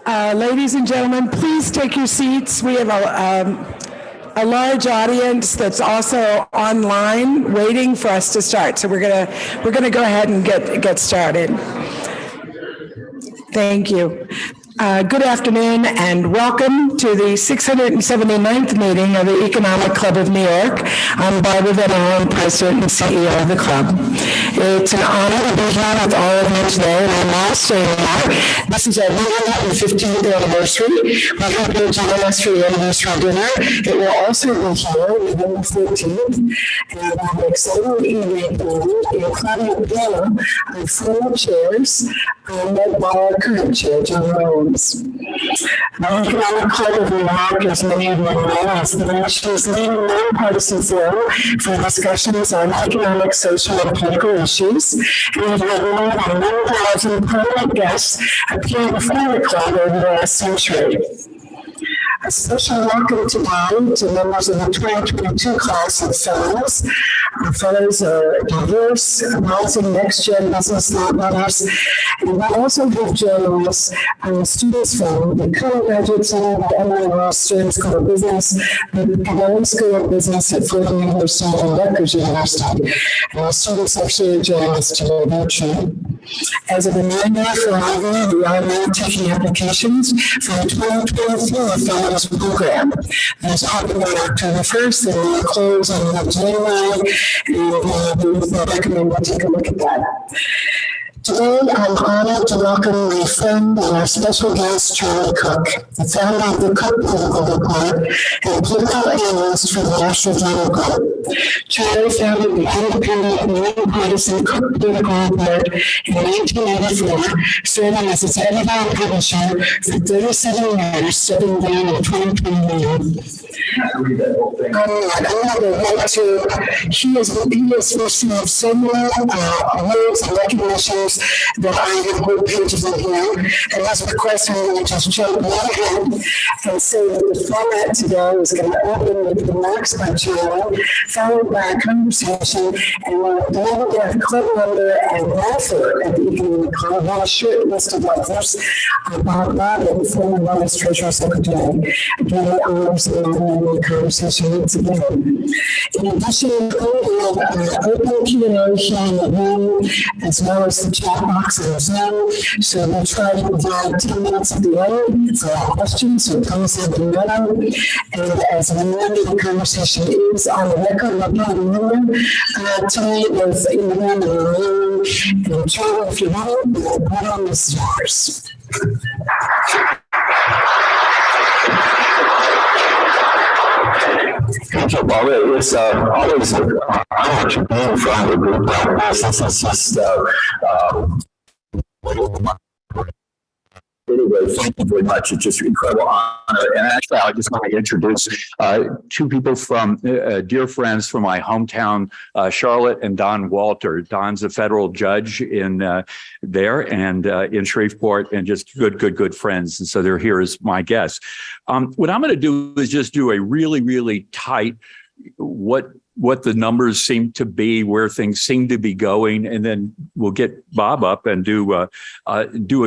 Ladies and gentlemen, please take your seats. We have a large audience that's also online waiting for us to start. So we're gonna go ahead and get started. Thank you. Good afternoon and welcome to the 679th meeting of the Economic Club of New York. I'm Barbara Van Allen, President and CEO of the club. It's an honor to be here with all of you today, and I'm now saying that this is our 115th anniversary. We hope you'll join us for the anniversary dinner. It will also be here November 14th, and I'm excited evening including a panel of former chairs led by our current chair, John Rowlands. The Economic Club of New York, as many of you know, is the nation's leading nonpartisan forum for discussions on economic, social, and political issues. And we've had more than 1,000 permanent guests appear before the club over the last century. A special welcome today to members of the 2022 class of fellows. Our fellows are diverse, rising next-gen business thought leaders, and we also have joined us students from the current graduate center at MIT Students School of Business, the Canadian School of Business at Fordham University and Rutgers University. And our students actually joined us today virtually. As a reminder for all of you, we are now taking applications for the 2023 Fellows Program. That's opening on October 1st and will close on January, and we recommend you take a look at that. Today, I'm honored to welcome my friend and our special guest, Charlie Cook, the founder of the Cook Political Report and political analyst for the National Journal Group. Charlie founded the independent and nonpartisan Cook Political Report in 1984, serving as its editor and publisher for 37 years, stepping down in 2021. He has received several awards and recognitions that I have web pages in here, and as requested, we just jump right ahead and say that the format today is going to open with remarks by Charlie, followed by a conversation, and we're delivered to have club member and author at the Economic Club, a short list of authors, Bob Rubin, former Vice Treasury Secretary. Again, the honors of the conversation once again. In addition, we have open Q&A here in the room, as well as the chat box on Zoom. So we'll try to provide 10 minutes at the end for our questions, so please let me know. And as a reminder, the conversation is on the record. We'll be in the room tonight, both in the room and online. And Charlie, if you want, the podium is yours. Thank you, Barbara. It's always an honor to be in front of a group like this. This is just anyway, thank you very much. It's just an incredible honor. And actually, I just want to introduce two people from dear friends from my hometown, Charlotte and Don Walter. Don's a federal judge in there and in Shreveport, and just good friends. And so they're here as my guests. What I'm going to do is just do a really tight what the numbers seem to be, where things seem to be going, and then we'll get Bob up and do a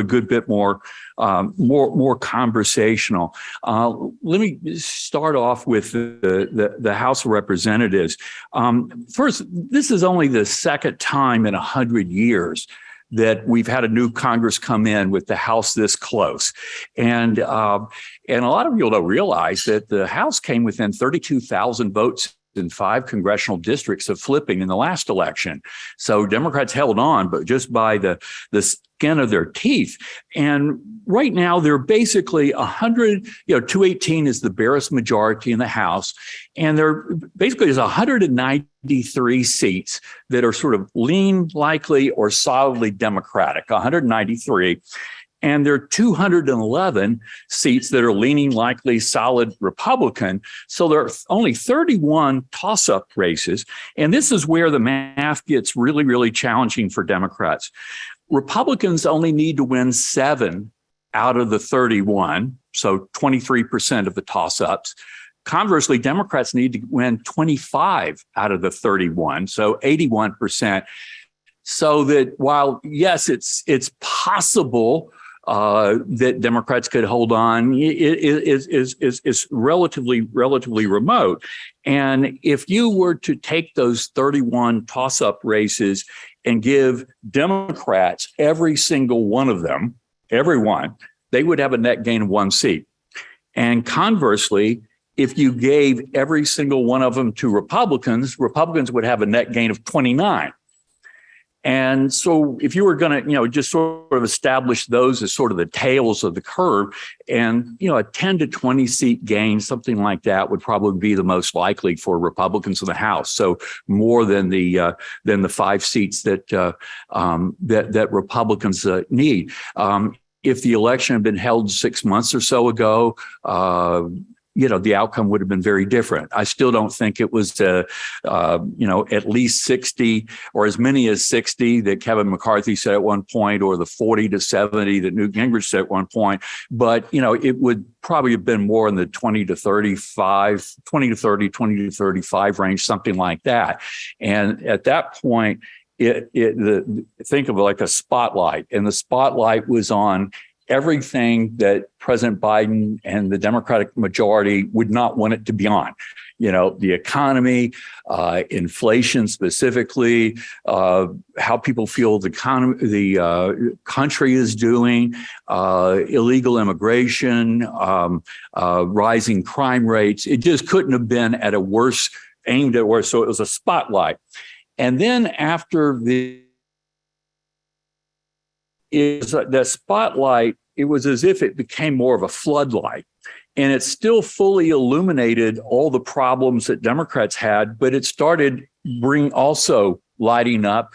good bit more conversational. Let me start off with the House of Representatives. First, this is only the second time in 100 years that we've had a new Congress come in with the House this close. And a lot of people don't realize that the House came within 32,000 votes in 5 congressional districts of flipping in the last election. So Democrats held on, but just by the skin of their teeth. And right now they're basically 218 is the barest majority in the House. And there's 193 seats that are sort of lean, likely, or solidly Democratic, 193. And there are 211 seats that are leaning likely solid Republican. So there are only 31 toss-up races. And this is where the math gets really challenging for Democrats. Republicans only need to win 7 out of the 31, so 23% of the toss-ups. Conversely, Democrats need to win 25 out of the 31, so 81%. So that while, yes, it's possible that Democrats could hold on is relatively remote. And if you were to take those 31 toss-up races and give Democrats every single one of them, everyone, they would have a net gain of 1 seat. And conversely, if you gave every single one of them to Republicans, Republicans would have a net gain of 29. And so if you were going to, just sort of establish those as sort of the tails of the curve, and, a 10 to 20 seat gain, something like that would probably be the most likely for Republicans in the House. So more than the 5 seats that Republicans need. If the election had been held 6 months or so ago, the outcome would have been very different. I still don't think it was, at least 60 or as many as 60 that Kevin McCarthy said at one point, or the 40 to 70 that Newt Gingrich said at one point. But, it would probably have been more in the 20 to 30, 20 to 35 range, something like that. And at that point, think of it like a spotlight, and the spotlight was on everything that President Biden and the Democratic majority would not want it to be on. The economy, inflation specifically, how people feel the country is doing, illegal immigration, rising crime rates. It just couldn't have been at a worse, aimed at worse. So it was a spotlight. And then after the spotlight, it was as if it became more of a floodlight, and it still fully illuminated all the problems that Democrats had, but it started also lighting up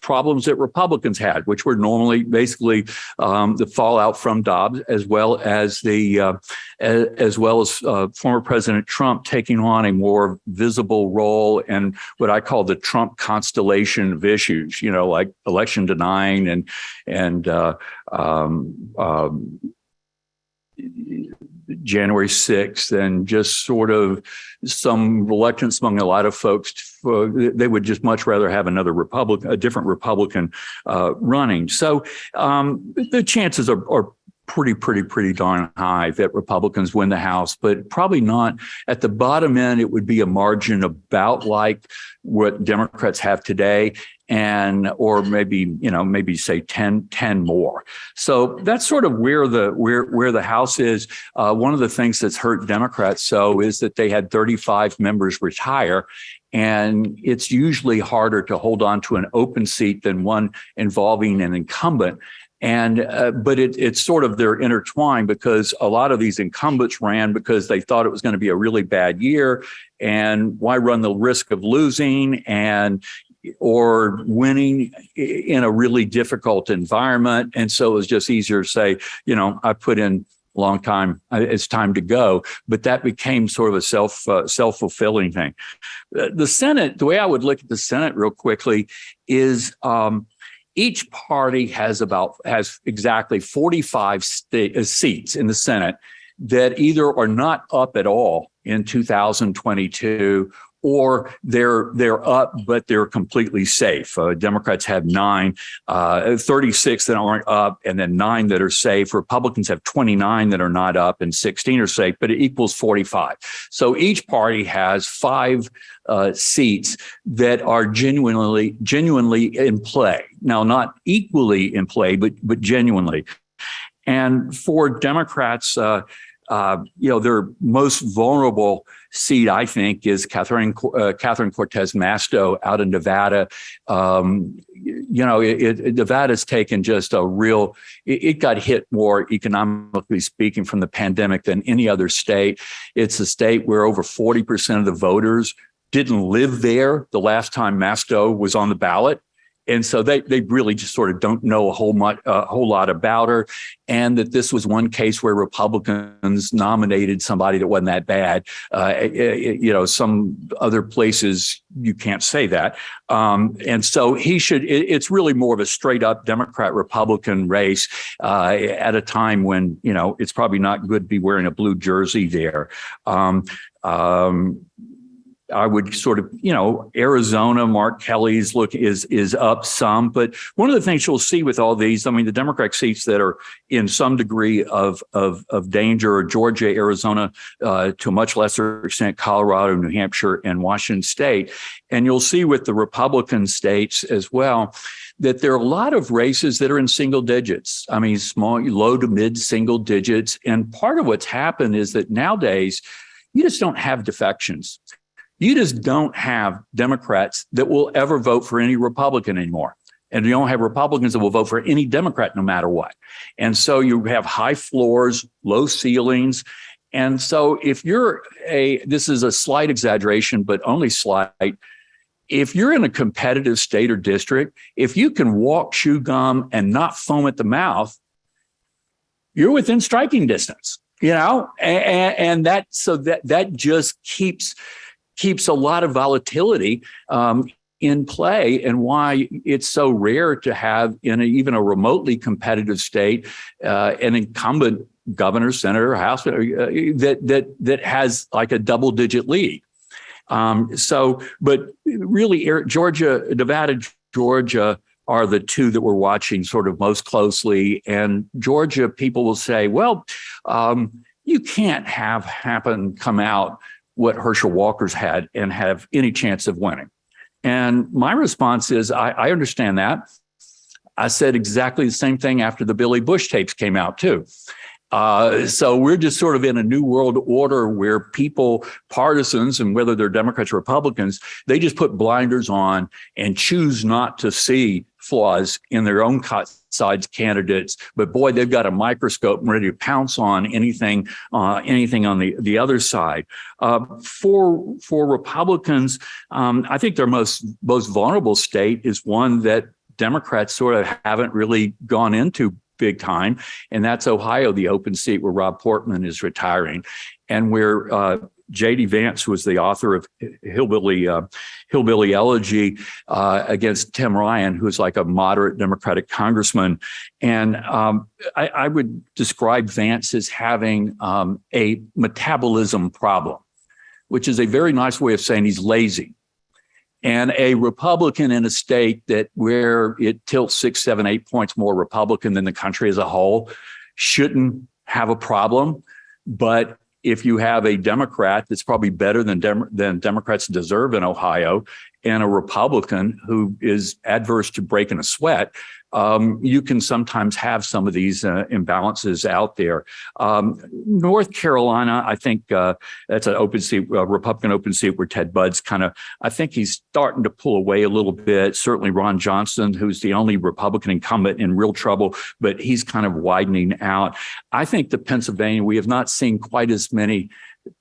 problems that Republicans had, which were normally basically the fallout from Dobbs, as well as former President Trump taking on a more visible role in what I call the Trump constellation of issues, like election denying and January 6th, and just sort of some reluctance among a lot of folks. They would just much rather have a different Republican running. So the chances are pretty darn high that Republicans win the House, but probably not at the bottom end. It would be a margin about like what Democrats have today, or maybe say 10 more. So that's sort of where the House is. One of the things that's hurt Democrats is that they had 35 members retire, and it's usually harder to hold on to an open seat than one involving an incumbent. But it's sort of, they're intertwined, because a lot of these incumbents ran because they thought it was going to be a really bad year, and why run the risk of losing or winning in a really difficult environment. And so it was just easier to say, I put in a long time, it's time to go. But that became sort of a self-fulfilling thing. The Senate, the way I would look at the Senate real quickly is, each party has exactly 45 seats in the Senate that either are not up at all in 2022, or they're up, but they're completely safe. Democrats have 9, 36 that aren't up, and then 9 that are safe. Republicans have 29 that are not up, and 16 are safe, but it equals 45. So each party has 5 seats that are genuinely in play. Now, not equally in play, but genuinely. And for Democrats, their most vulnerable seat, I think, is Catherine Cortez Masto out in Nevada. Nevada's taken just it got hit more economically speaking from the pandemic than any other state. It's a state where over 40% of the voters didn't live there the last time Masto was on the ballot. And so they really just sort of don't know a whole lot about her, and that this was one case where Republicans nominated somebody that wasn't that bad. Some other places you can't say that. And so it's really more of a straight up Democrat-Republican race at a time when, it's probably not good to be wearing a blue jersey there. I would sort of, Arizona, Mark Kelly's look is up some. But one of the things you'll see with all these, I mean, the Democratic seats that are in some degree of danger are Georgia, Arizona, to a much lesser extent, Colorado, New Hampshire, and Washington State. And you'll see with the Republican states as well that there are a lot of races that are in single digits. I mean, small, low to mid single digits. And part of what's happened is that nowadays, you just don't have defections. You just don't have Democrats that will ever vote for any Republican anymore. And you don't have Republicans that will vote for any Democrat no matter what. And so you have high floors, low ceilings. And so if you're this is a slight exaggeration, but only slight, if you're in a competitive state or district, if you can walk, chew gum, and not foam at the mouth, you're within striking distance, and that just keeps a lot of volatility in play, and why it's so rare to have in even a remotely competitive state an incumbent governor, senator, house that has like a double-digit lead. But really, Georgia, Nevada, Georgia are the two that we're watching sort of most closely. And Georgia, people will say, well, you can't come out what Herschel Walker's had and have any chance of winning. And my response is, I understand that. I said exactly the same thing after the Billy Bush tapes came out too. So we're just sort of in a new world order where people, partisans, and whether they're Democrats or Republicans, they just put blinders on and choose not to see flaws in their own side's candidates. But boy, they've got a microscope and ready to pounce on anything on the other side. For Republicans, I think their most vulnerable state is one that Democrats sort of haven't really gone into big time, and that's Ohio, the open seat where Rob Portman is retiring, and where J.D. Vance, who was the author of Hillbilly Elegy, against Tim Ryan, who's like a moderate Democratic congressman. And I would describe Vance as having a metabolism problem, which is a very nice way of saying he's lazy. And a Republican in a state where it tilts 6, 7, 8 points more Republican than the country as a whole shouldn't have a problem. But if you have a Democrat that's probably better than Democrats deserve in Ohio, and a Republican who is adverse to breaking a sweat, you can sometimes have some of these imbalances out there. North Carolina, I think that's an open seat, Republican open seat where Ted Budd's I think he's starting to pull away a little bit. Certainly Ron Johnson, who's the only Republican incumbent in real trouble, but he's kind of widening out. I think the Pennsylvania, we have not seen quite as many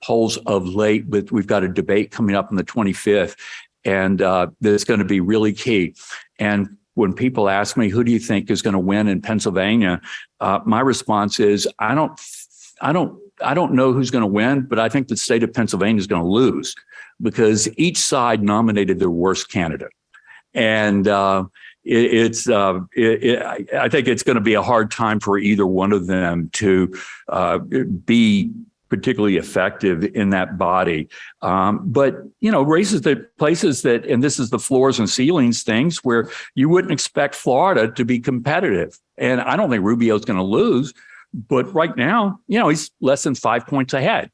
polls of late, but we've got a debate coming up on the 25th, and that's going to be really key. And when people ask me, who do you think is going to win in Pennsylvania? My response is, I don't know who's going to win, but I think the state of Pennsylvania is going to lose because each side nominated their worst candidate. And I think it's going to be a hard time for either one of them to be particularly effective in that body. But, places that, and this is the floors and ceilings things where you wouldn't expect Florida to be competitive. And I don't think Rubio's going to lose, but right now, he's less than 5 points ahead.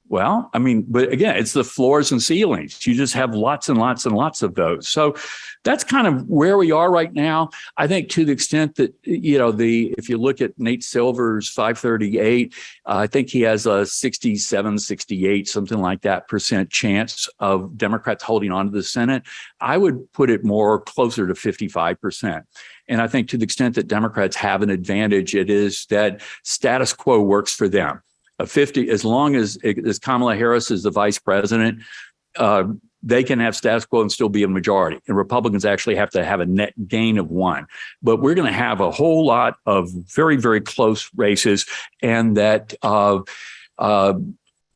Well, but again, it's the floors and ceilings. You just have lots and lots and lots of those. So that's kind of where we are right now. I think to the extent that, if you look at Nate Silver's 538, I think he has a 67, 68, something like that % chance of Democrats holding on to the Senate. I would put it more closer to 55%. And I think to the extent that Democrats have an advantage, it is that status quo works for them. 50, as long as Kamala Harris is the vice president, they can have status quo and still be a majority. And Republicans actually have to have a net gain of 1. But we're going to have a whole lot of very, very close races, and that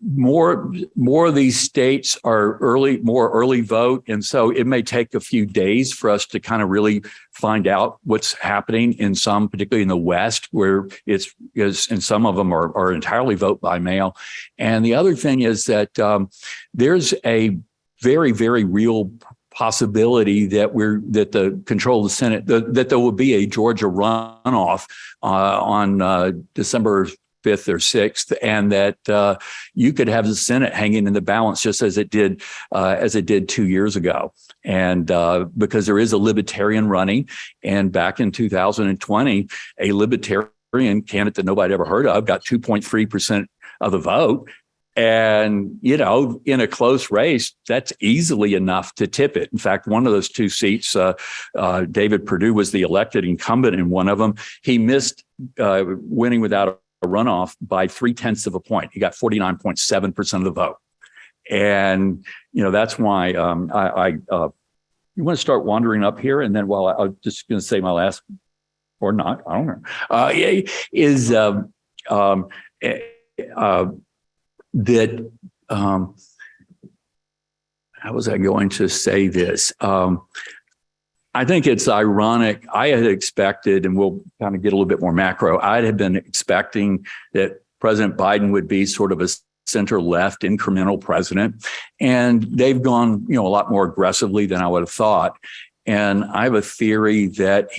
more of these states are more early vote. And so it may take a few days for us to kind of really find out what's happening in some, particularly in the West, where and some of them are entirely vote by mail. And the other thing is that there's a very, very real possibility that the control of the Senate, that there will be a Georgia runoff on December 5th or 6th, and that you could have the Senate hanging in the balance just as it did 2 years ago. And because there is a libertarian running, and back in 2020, a libertarian candidate that nobody ever heard of got 2.3% of the vote. And, in a close race, that's easily enough to tip it. In fact, one of those two seats, David Perdue was the elected incumbent in one of them. He missed winning without a runoff by 0.3 of a point. He got 49.7% of the vote. And, that's why you want to start wandering up here. And then while I'm just going to say my last, or not, I don't know, that how was I going to say this? I think it's ironic. I had expected, and we'll kind of get a little bit more macro, I had been expecting that President Biden would be sort of a center-left incremental president, and they've gone, a lot more aggressively than I would have thought. And I have a theory that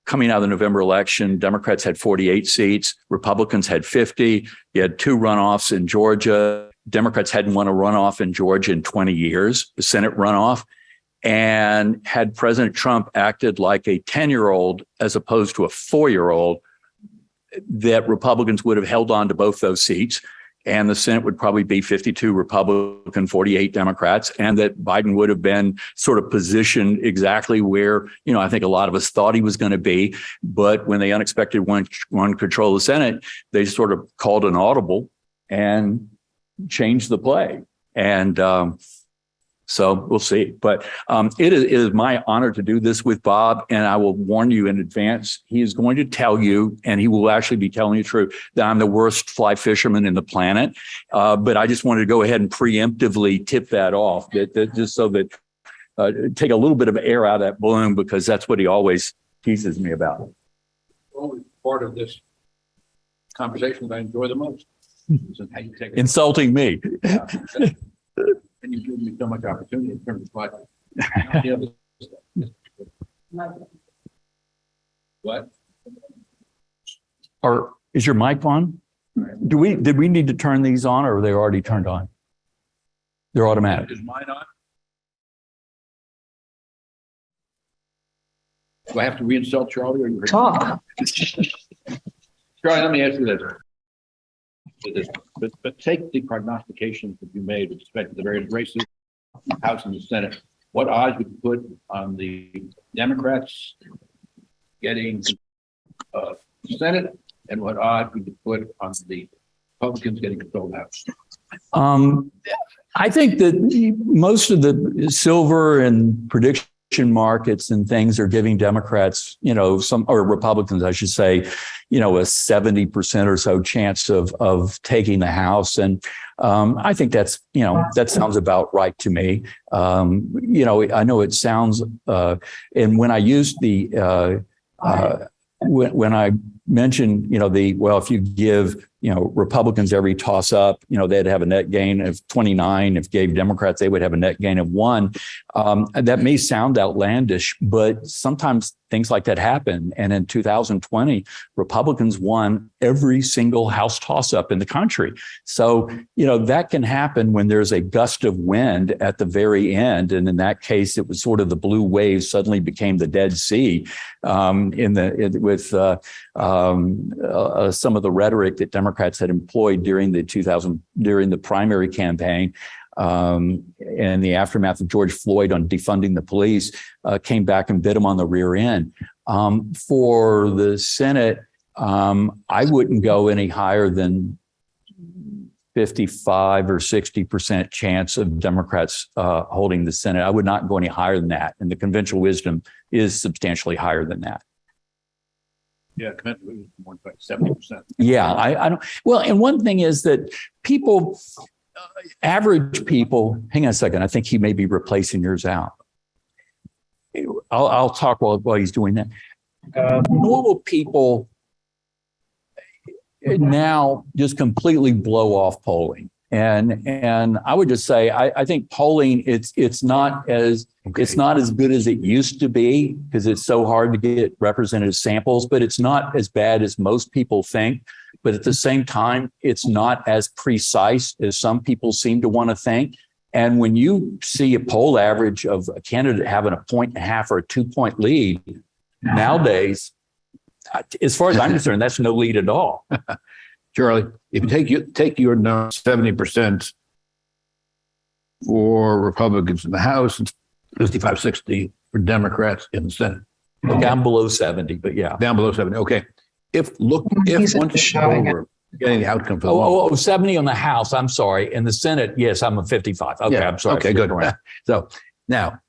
coming out of the November election, Democrats had 48 seats, Republicans had 50. You had 2 runoffs in Georgia. Democrats hadn't won a runoff in Georgia in 20 years, the Senate runoff. And had President Trump acted like a 10-year-old as opposed to a 4-year-old, that Republicans would have held on to both those seats. And the Senate would probably be 52 Republican, 48 Democrats, and that Biden would have been sort of positioned exactly where, I think a lot of us thought he was going to be. But when they unexpectedly won control of the Senate, they sort of called an audible and changed the play. And so we'll see. But it is my honor to do this with Bob, and I will warn you in advance. He is going to tell you, and he will actually be telling you the truth, that I'm the worst fly fisherman in the planet. But I just wanted to go ahead and preemptively tip that off, that just so that take a little bit of air out of that balloon, because that's what he always teases me about. Only part of this conversation that I enjoy the most is how you take it. Insulting me. And you've given me so much opportunity in terms of budget. The other stuff. What? Or is your mic on? Did we need to turn these on, or are they already turned on? They're automatic. Is mine on? Do I have to reinsult Charlie, or you Talk. Charlie, let me ask you this. But take the prognostications that you made with respect to the various races, House and the Senate. What odds would you put on the Democrats getting Senate, and what odds would you put on the Republicans getting control of the House? I think that most of the silver and prediction markets and things are giving Democrats, or Republicans, I should say, a 70% or so chance of taking the House. And I think that's, that sounds about right to me. I know it sounds, and when I used when I mentioned, if you give, Republicans every toss up, they'd have a net gain of 29. If gave Democrats, they would have a net gain of 1. That may sound outlandish, but sometimes things like that happen. And in 2020, Republicans won every single House toss-up in the country. So, that can happen when there's a gust of wind at the very end. And in that case, it was sort of the blue wave suddenly became the Dead Sea with some of the rhetoric that Democrats had employed during the primary campaign. And the aftermath of George Floyd on defunding the police came back and bit him on the rear end. For the Senate, I wouldn't go any higher than 55 or 60% chance of Democrats holding the Senate. I would not go any higher than that. And the conventional wisdom is substantially higher than that. Yeah, more like 70%. Yeah, I don't. Well, and one thing is that people, average people, hang on a second. I think he may be replacing yours out. I'll talk while he's doing that. Normal people now just completely blow off polling. And I would just say, I think polling, it's not as good as it used to be because it's so hard to get representative samples, but it's not as bad as most people think. But at the same time, it's not as precise as some people seem to want to think. And when you see a poll average of a candidate having a 1.5 or a 2-point lead, nowadays, as far as I'm concerned, that's no lead at all. Charlie, if you take your number 70% for Republicans in the House and 55, 60 for Democrats in the Senate. Down below 70, but yeah. Down below 70. Okay. If once it's over, getting the outcome for the 70 on the House, I'm sorry. In the Senate, yes, I'm a 55. Okay, yeah, I'm sorry. Okay, good. So now,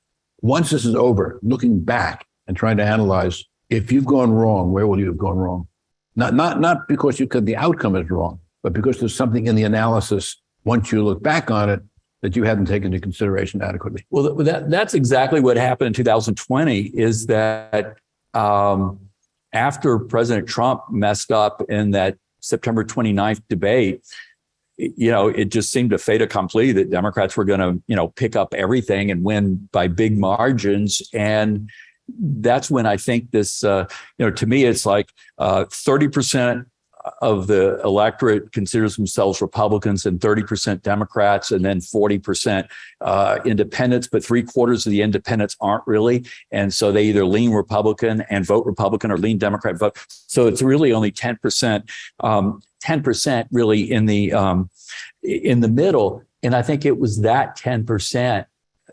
once this is over, looking back and trying to analyze, if you've gone wrong, where will you have gone wrong? Not because the outcome is wrong, but because there's something in the analysis, once you look back on it, that you hadn't taken into consideration adequately. Well, that's exactly what happened in 2020 is that after President Trump messed up in that September 29th debate, it just seemed a fait accompli that Democrats were going to, pick up everything and win by big margins. And that's when I think this, to me, it's like 30% of the electorate considers themselves Republicans and 30% Democrats and then 40% independents, but 3/4 of the independents aren't really. And so they either lean Republican and vote Republican or lean Democrat and vote. So it's really only 10%, 10% really in the middle. And I think it was that 10%,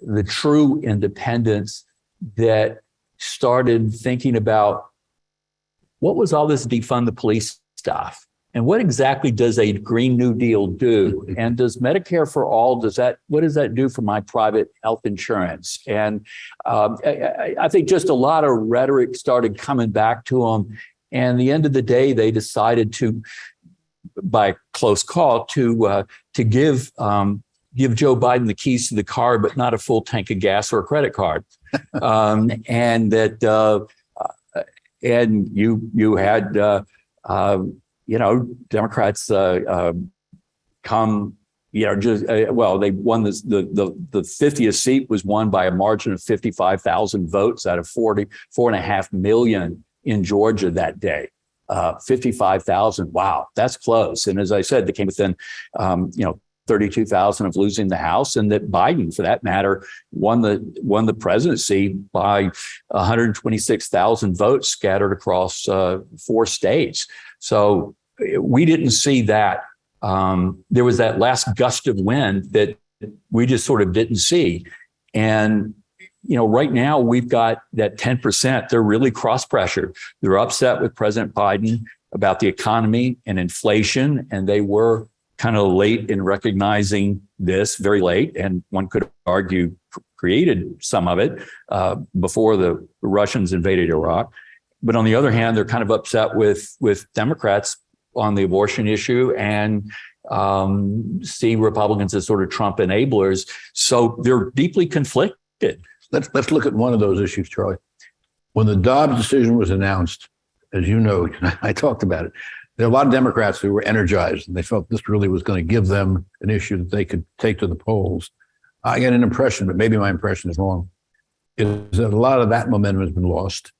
the true independents, that started thinking about what was all this defund the police stuff and what exactly does a Green New Deal do? And does Medicare for all, what does that do for my private health insurance? And I think just a lot of rhetoric started coming back to them. And at the end of the day, they decided to, by close call, to give Joe Biden the keys to the car, but not a full tank of gas or a credit card. And that, and you had, Democrats come, they won the 50th seat was won by a margin of 55,000 votes out of 44.5 million in Georgia that day. 55,000. Wow, that's close. And as I said, they came within, 32,000 of losing the House, and that Biden, for that matter, won the presidency by 126,000 votes scattered across 4 states. So we didn't see that. There was that last gust of wind that we just sort of didn't see. And right now we've got that 10%. They're really cross-pressured. They're upset with President Biden about the economy and inflation, and they were kind of late in recognizing this, very late, and one could argue created some of it before the Russians invaded Iraq. But on the other hand, they're kind of upset with Democrats on the abortion issue and see Republicans as sort of Trump enablers. So they're deeply conflicted. Let's look at one of those issues, Charlie. When the Dobbs decision was announced, as you know, I talked about it, there are a lot of Democrats who were energized and they felt this really was going to give them an issue that they could take to the polls. I get an impression, but maybe my impression is wrong, is that a lot of that momentum has been lost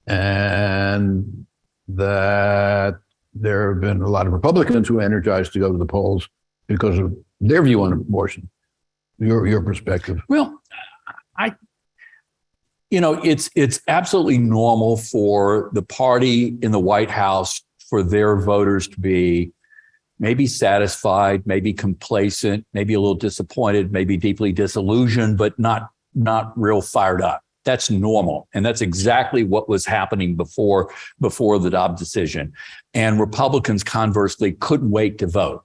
and that there have been a lot of Republicans who are energized to go to the polls because of their view on abortion. Your perspective. Well, it's absolutely normal for the party in the White House for their voters to be maybe satisfied, maybe complacent, maybe a little disappointed, maybe deeply disillusioned, but not real fired up. That's normal. And that's exactly what was happening before the Dobbs decision. And Republicans, conversely, couldn't wait to vote.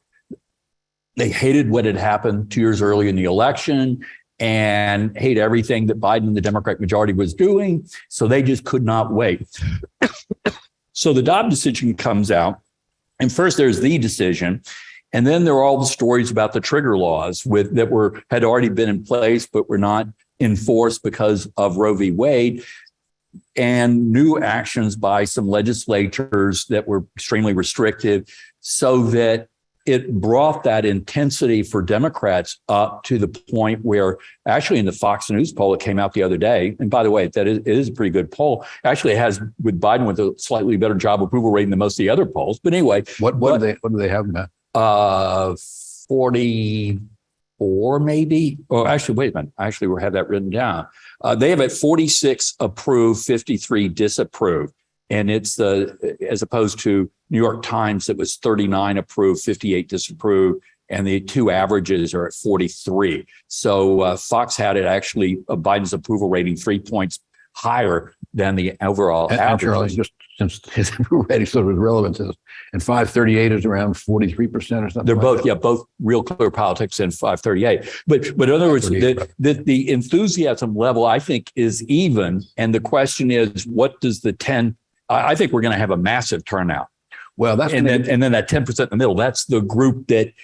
They hated what had happened 2 years earlier in the election and hate everything that Biden and the Democratic majority was doing. So they just could not wait. So the Dobbs decision comes out, and first there's the decision, and then there are all the stories about the trigger laws that had already been in place but were not enforced because of Roe v. Wade, and new actions by some legislatures that were extremely restrictive, so that it brought that intensity for Democrats up to the point where actually in the Fox News poll that came out the other day, and by the way, it is a pretty good poll. Actually, it has with Biden with a slightly better job approval rating than most of the other polls. But anyway, What do they have, Matt? 44 maybe. Oh, actually, wait a minute. Actually, we have that written down. They have at 46 approved, 53 disapprove. And it's as opposed to New York Times, that was 39 approved, 58 disapproved, and the two averages are at 43. So Fox had it actually Biden's approval rating 3 points higher than the overall average. Charlie, just since his approval rating sort of relevant is, and 538 is around 43% or something. They're like both, that. both Real Clear Politics and 538. But in other words, the enthusiasm level, I think, is even. And the question is, what does the 10? I think we're going to have a massive turnout. Well, that's and then that 10% in the middle. That's the group that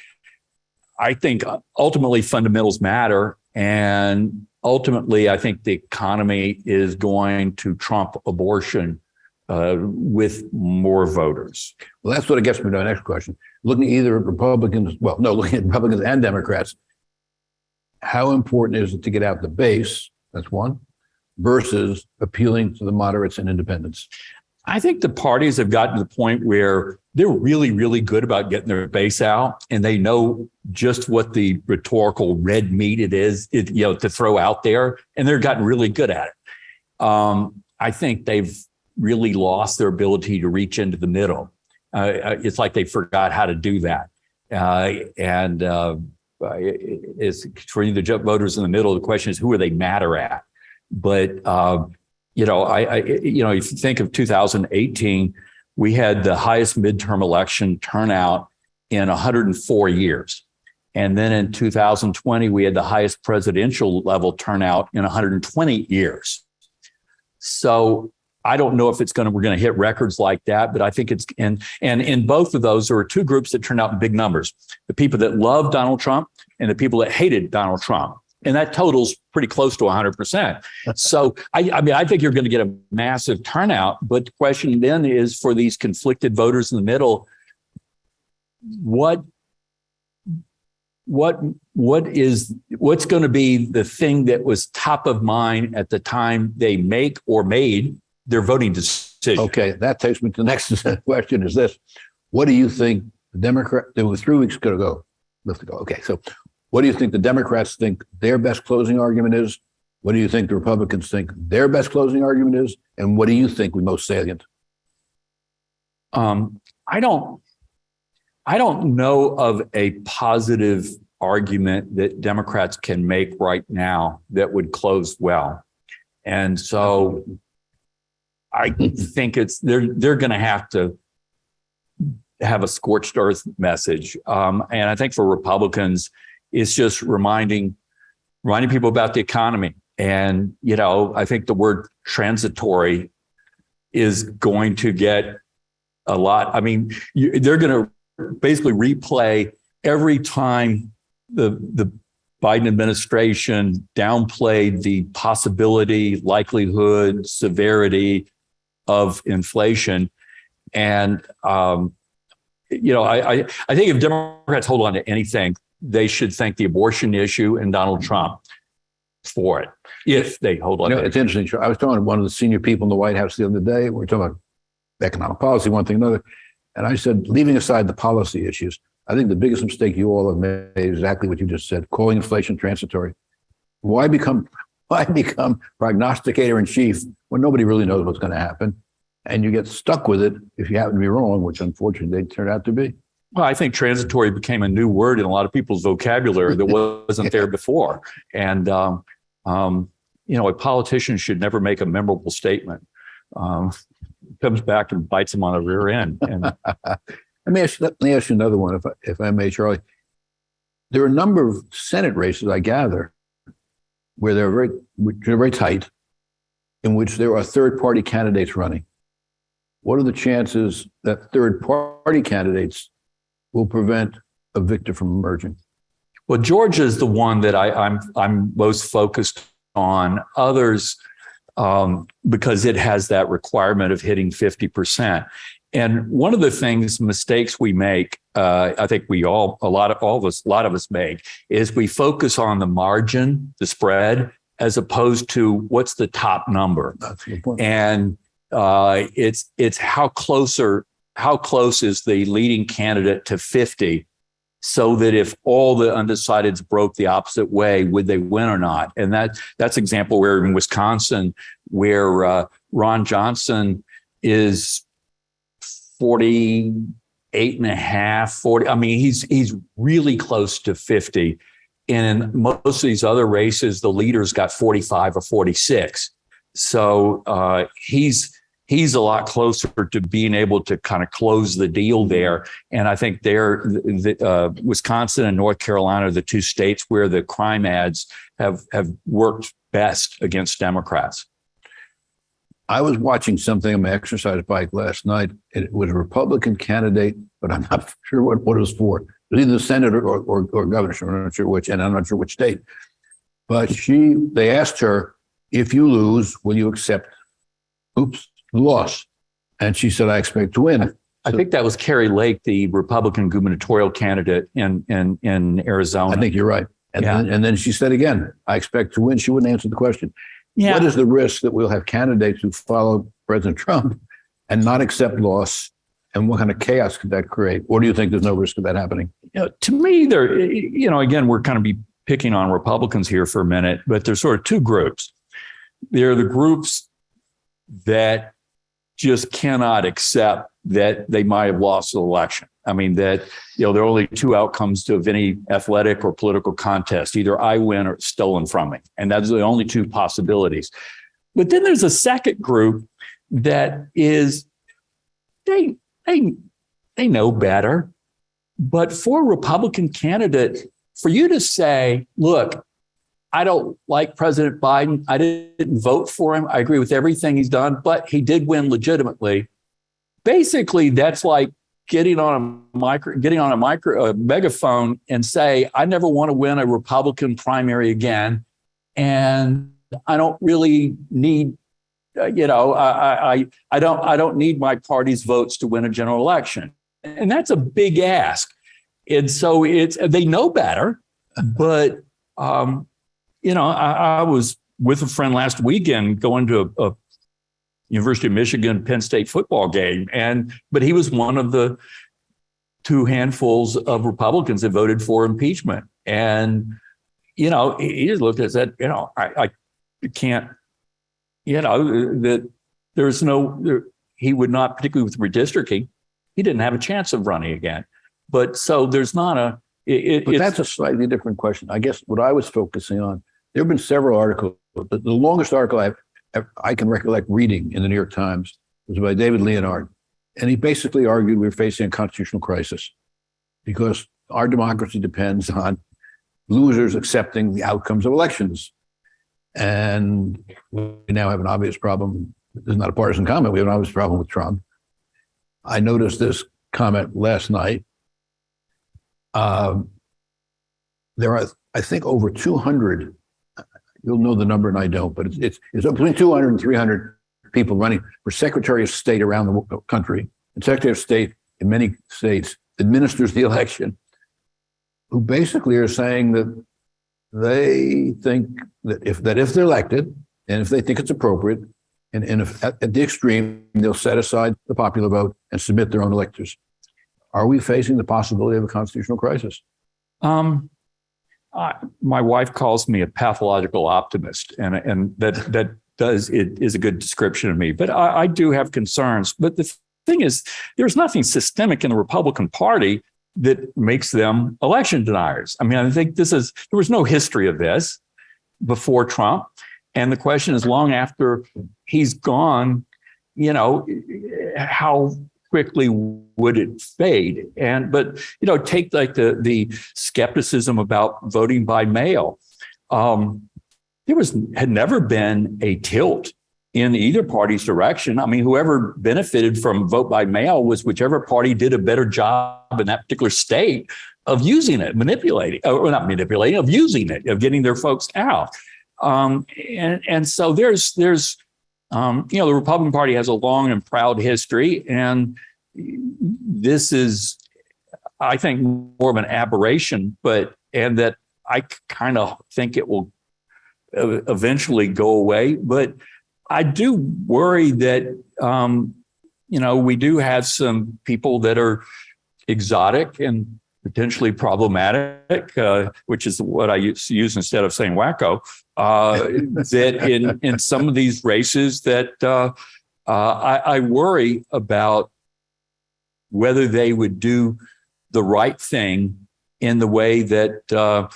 I think ultimately fundamentals matter, and ultimately I think the economy is going to trump abortion with more voters. Well, that's what it gets me to the next question. Looking either at Republicans, looking at Republicans and Democrats, how important is it to get out the base? That's one, versus appealing to the moderates and independents. I think the parties have gotten to the point where they're really, really good about getting their base out, and they know just what the rhetorical red meat it is, to throw out there, and they're gotten really good at it. I think they've really lost their ability to reach into the middle. It's like they forgot how to do that. It's for the voters in the middle. The question is, who are they madder at? But if you think of 2018, we had the highest midterm election turnout in 104 years. And then in 2020, we had the highest presidential level turnout in 120 years. So I don't know if we're going to hit records like that, but I think it's, and in both of those, there were two groups that turned out in big numbers: the people that loved Donald Trump and the people that hated Donald Trump. And that totals pretty close to 100%. So I think you're going to get a massive turnout. But the question then is, for these conflicted voters in the middle, what's going to be the thing that was top of mind at the time they made their voting decision? Okay, that takes me to the next question. Is this: what do you think the Democrat? There were 3 weeks ago. Okay, so what do you think the Democrats think their best closing argument is? What do you think the Republicans think their best closing argument is? And what do you think would most salient? I don't know of a positive argument that Democrats can make right now that would close well. And so I think they're going to have a scorched earth message. And I think for Republicans, it's just reminding people about the economy. And, I think the word transitory is going to get a lot. I mean, they're going to basically replay every time the Biden administration downplayed the possibility, likelihood, severity of inflation. And, I think if Democrats hold on to anything, they should thank the abortion issue and Donald Trump for it, if they hold on. It's interesting. I was talking to one of the senior people in the White House the other day. We were talking about economic policy, one thing, another. And I said, leaving aside the policy issues, I think the biggest mistake you all have made is exactly what you just said: calling inflation transitory. Why become prognosticator in chief when nobody really knows what's going to happen? And you get stuck with it if you happen to be wrong, which unfortunately they turn out to be. Well, I think transitory became a new word in a lot of people's vocabulary that wasn't there before. And, a politician should never make a memorable statement. It comes back and bites them on the rear end. And Let me ask you another one, if I may, Charlie. There are a number of Senate races, I gather, where they're very tight, in which there are third-party candidates running. What are the chances that third-party candidates will prevent a victor from emerging? Well, Georgia is the one that I'm most focused on. Others, because it has that requirement of hitting 50%. And one of the mistakes we make, I think a lot of us make, is we focus on the margin, the spread, as opposed to what's the top number. That's a good point. And it's how close is the leading candidate to 50, so that if all the undecideds broke the opposite way, would they win or not? And that's example where in Wisconsin, where Ron Johnson is 48 and a half, 40. I mean, he's really close to 50. And in most of these other races, the leaders got 45 or 46. So he's a lot closer to being able to kind of close the deal there. And I think Wisconsin and North Carolina are the two states where the crime ads have worked best against Democrats. I was watching something on my exercise bike last night. It was a Republican candidate, but I'm not sure what it was for. It was either the Senate or governor. I'm not sure which, and I'm not sure which state. But they asked her, if you lose, will you accept the loss? And she said, I expect to win. I think that was Carrie Lake, the Republican gubernatorial candidate in Arizona. I think you're right. And then she said again, I expect to win. She wouldn't answer the question. Yeah. What is the risk that we'll have candidates who follow President Trump and not accept loss? And what kind of chaos could that create? Or do you think there's no risk of that happening? To me, again, we're kind of be picking on Republicans here for a minute, but there's sort of two groups. There are the groups that just cannot accept that they might have lost the election. I mean, that, there are only two outcomes of any athletic or political contest. Either I win or it's stolen from me. And that's the only two possibilities. But then there's a second group that is, they know better. But for a Republican candidate, for you to say, look, I don't like President Biden. I didn't vote for him. I agree with everything he's done, but he did win legitimately. Basically, that's like getting on a megaphone and say, I never want to win a Republican primary again. And I don't really need, I don't need my party's votes to win a general election. And that's a big ask. And so they know better, but, I was with a friend last weekend going to a University of Michigan, Penn State football game. But he was one of the two handfuls of Republicans that voted for impeachment. And, he just looked at it and said, I can't, that there's he would not, particularly with redistricting, he didn't have a chance of running again. But so there's not but that's a slightly different question. I guess what I was focusing on, there have been several articles. The longest article I can recollect reading in the New York Times was by David Leonard. And he basically argued we're facing a constitutional crisis because our democracy depends on losers accepting the outcomes of elections. And we now have an obvious problem. This is not a partisan comment. We have an obvious problem with Trump. I noticed this comment last night. There are, I think, over 200, you'll know the number and I don't, but it's between 200 and 300 people running for Secretary of State around the country. And Secretary of State in many states administers the election, who basically are saying that they think that if they're elected and if they think it's appropriate, and if at the extreme, they'll set aside the popular vote and submit their own electors. Are we facing the possibility of a constitutional crisis? My wife calls me a pathological optimist, and that is a good description of me. But I do have concerns. But the thing is, there's nothing systemic in the Republican Party that makes them election deniers. I mean, I think there was no history of this before Trump. And the question is, long after he's gone, how quickly would it fade? But take like the skepticism about voting by mail. There had never been a tilt in either party's direction. I mean, whoever benefited from vote by mail was whichever party did a better job in that particular state of using it, of using it, of getting their folks out. And so there's the Republican Party has a long and proud history, and this is, I think, more of an aberration, and that I kind of think it will eventually go away. But I do worry that, we do have some people that are exotic and potentially problematic, which is what I use instead of saying wacko, that in some of these races that I worry about whether they would do the right thing in the way that,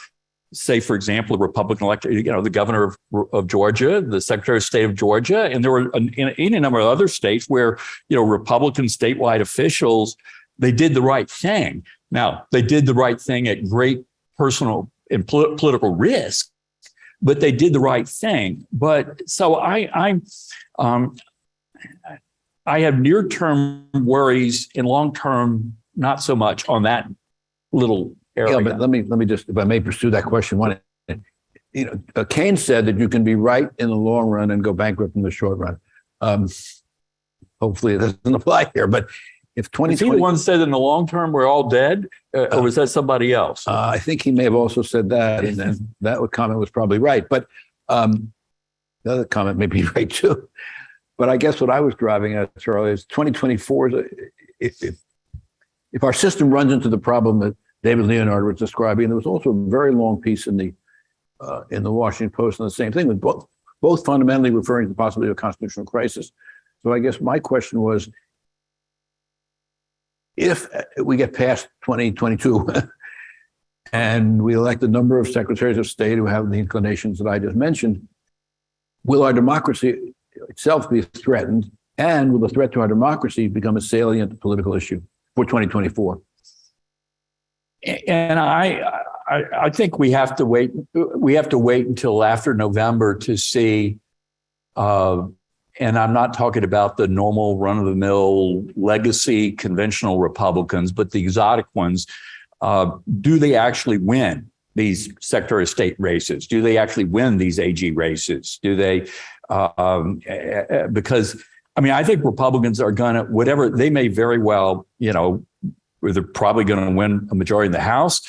say, for example, a Republican elected, the governor of Georgia, the Secretary of State of Georgia, and there were in a number of other states where, Republican statewide officials, they did the right thing. Now, they did the right thing at great personal and political risk, but they did the right thing. But so I have near-term worries and long-term not so much on that little area. Yeah, but let me just, if I may pursue that question one. Keynes said that you can be right in the long run and go bankrupt in the short run. Hopefully it doesn't apply here, but if 2020... Is he the one that said in the long term we're all dead, or was that somebody else? I think he may have also said that, and then that comment was probably right. But the other comment may be right too. But I guess what I was driving at, Charlie, is 2024. If our system runs into the problem that David Leonard was describing, there was also a very long piece in the Washington Post on the same thing, with both fundamentally referring to the possibility of a constitutional crisis. So I guess my question was, if we get past 2022 and we elect a number of secretaries of state who have the inclinations that I just mentioned, will our democracy itself be threatened, and will the threat to our democracy become a salient political issue for 2024? And I think we have to wait. We have to wait until after November to see. And I'm not talking about the normal run-of-the-mill legacy conventional Republicans, but the exotic ones. Do they actually win these Secretary of State races? Do they actually win these AG races? Do they? Because I think Republicans are going to, whatever, they may very well, they're probably going to win a majority in the House.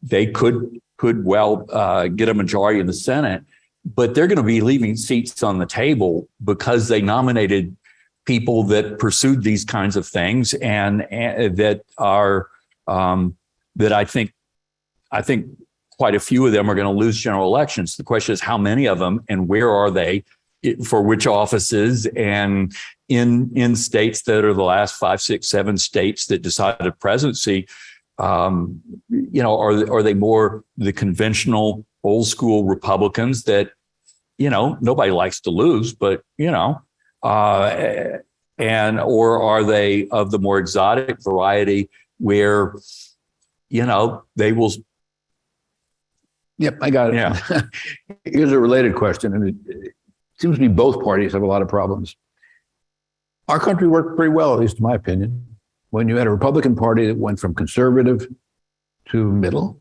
They could well get a majority in the Senate. But they're going to be leaving seats on the table because they nominated people that pursued these kinds of things, and that are that I think quite a few of them are going to lose general elections. The question is how many of them, and where are they, for which offices, and in states that are the last 5, 6, 7 states that decided presidency. Are they more the conventional old school Republicans that, nobody likes to lose, but, or are they of the more exotic variety where, they will. Yep, I got it. Yeah. Here's a related question, and it seems to me both parties have a lot of problems. Our country worked pretty well, at least in my opinion, when you had a Republican Party that went from conservative to middle,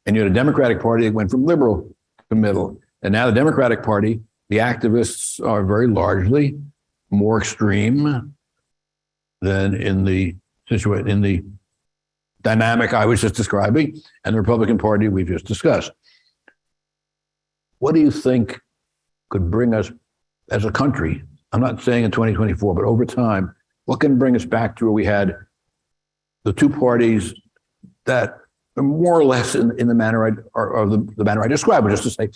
and you had a Democratic Party that went from liberal to middle. And now the Democratic Party, the activists are very largely more extreme than in the dynamic I was just describing, and the Republican Party we've just discussed. What do you think could bring us as a country? I'm not saying in 2024, but over time, what can bring us back to where we had the two parties that are more or less in the manner the manner I described, which is to say,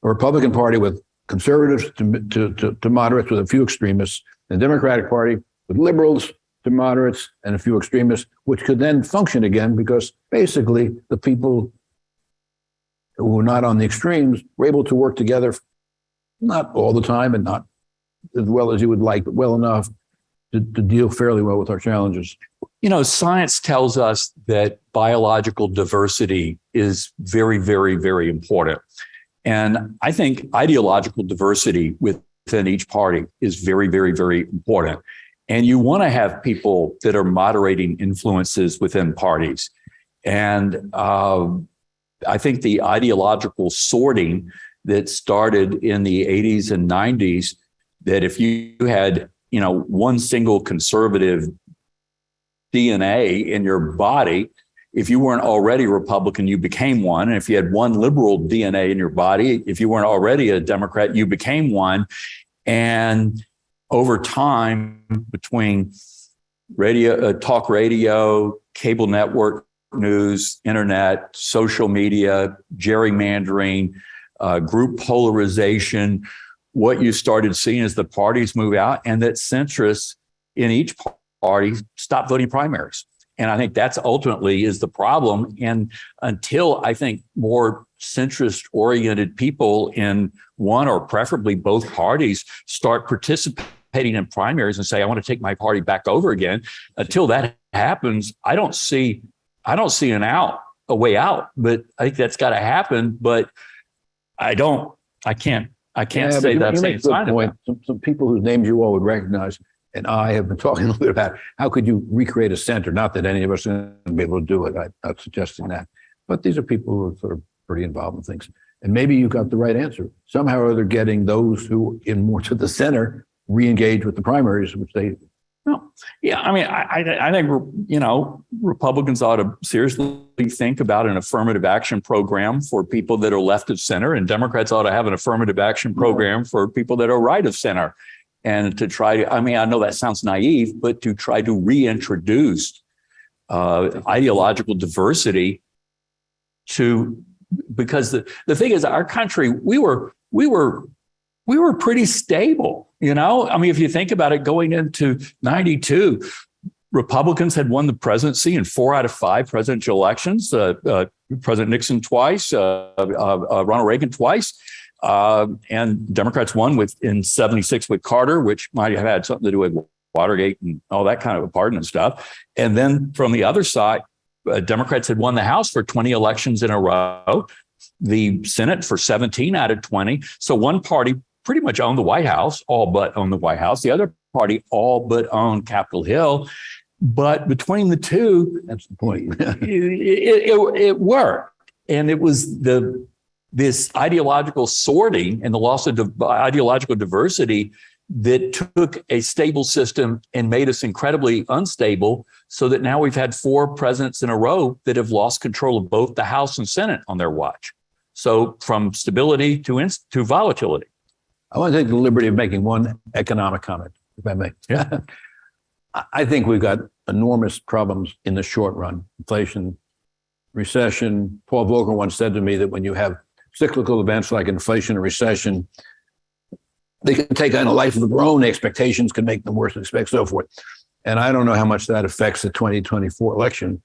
a Republican Party with conservatives to moderates with a few extremists, and a Democratic Party with liberals to moderates and a few extremists, which could then function again because basically the people who were not on the extremes were able to work together, not all the time and not as well as you would like, but well enough to deal fairly well with our challenges. Science tells us that biological diversity is very, very, very important. And I think ideological diversity within each party is very, very, very important. And you want to have people that are moderating influences within parties. And I think the ideological sorting that started in the 80s and 90s, that if you had, one single conservative DNA in your body. If you weren't already Republican, you became one. And if you had one liberal DNA in your body, if you weren't already a Democrat, you became one. And over time, between radio, talk radio, cable network news, internet, social media, gerrymandering, group polarization, what you started seeing is the parties move out and that centrists in each party stop voting primaries. And I think that's ultimately is the problem. And until I think more centrist oriented people in one or preferably both parties start participating in primaries and say, I want to take my party back over again, until that happens, I don't see a way out. But I think that's got to happen. But I can't say that's a sign of it. Some people whose names you all would recognize, and I have been talking a little bit about how could you recreate a center? Not that any of us are going to be able to do it. I'm not suggesting that. But these are people who are sort of pretty involved in things. And maybe you got the right answer. Somehow or other getting those who in more to the center re-engage with the primaries, which they... No. Yeah, I mean, I think, Republicans ought to seriously think about an affirmative action program for people that are left of center, and Democrats ought to have an affirmative action program for people that are right of center. And to try to, I know that sounds naive, but to try to reintroduce ideological diversity because the thing is, our country, we were pretty stable. If you think about it, going into 92, Republicans had won the presidency in 4 out of 5 presidential elections, President Nixon twice, Ronald Reagan twice. And Democrats won in 76 with Carter, which might have had something to do with Watergate and all that kind of a pardon and stuff. And then from the other side, Democrats had won the House for 20 elections in a row, the Senate for 17 out of 20. So one party pretty much owned the White House, all but owned the White House. The other party all but owned Capitol Hill. But between the two, That's the point. it worked. And it was this ideological sorting and the loss of ideological diversity that took a stable system and made us incredibly unstable, so that now we've had 4 presidents in a row that have lost control of both the House and Senate on their watch. So from stability to volatility. I want to take the liberty of making one economic comment, if I may. Yeah. I think we've got enormous problems in the short run. Inflation, recession. Paul Volcker once said to me that when you have cyclical events like inflation and recession, they can take on a life of their own. Expectations can make them worse than expect, so forth. And I don't know how much that affects the 2024 election.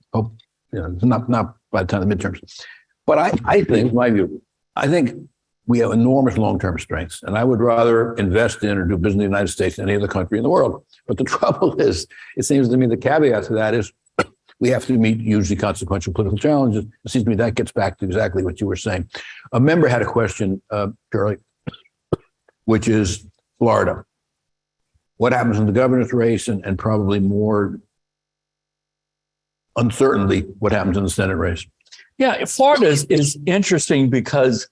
Not by the time of the midterms. But I think, my view, I think we have enormous long-term strengths, and I would rather invest in or do business in the United States than any other country in the world. But the trouble is, it seems to me the caveat to that is we have to meet hugely consequential political challenges. It seems to me that gets back to exactly what you were saying. A member had a question, Charlie, which is Florida. What happens in the governor's race, and probably more uncertainly, what happens in the Senate race? Yeah, Florida is interesting because